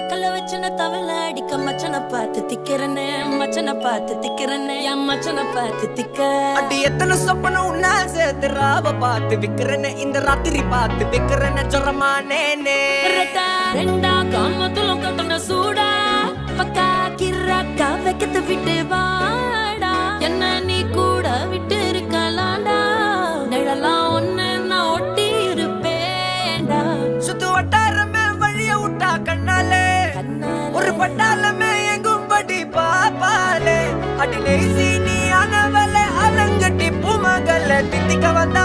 கல்ல வச்சன தவள அடிக்க மச்சனை பார்த்து திக்கிறனே மச்சனை பார்த்து திக்கிறனே என் மச்சனை பார்த்து திக்க அடி எத்தனை சொப்பன உன்னா சேர்த்து ராவ பார்த்து விக்கிறனே இந்த ராத்திரி பார்த்து விக்கிறனே ஜொரமானே ரெண்டா காமத்துல கட்டண சூடா பக்கா கிராக்கா வைக்கத்து விட்டு வாடா என்ன நீ கூட விட்டு இருக்கலாண்டா நிழலாம் ஒன்னு நான் ஒட்டி இருப்பேன்டா சுத்து வட்டாரமே வழிய விட்டா கண்ணாலே ஒரு பட்டாளமே எங்கும்படி பாப்பாலே அடி நெய்சி நீ அனவலே அலங்கட்டி பூமகள தித்திக்க வந்த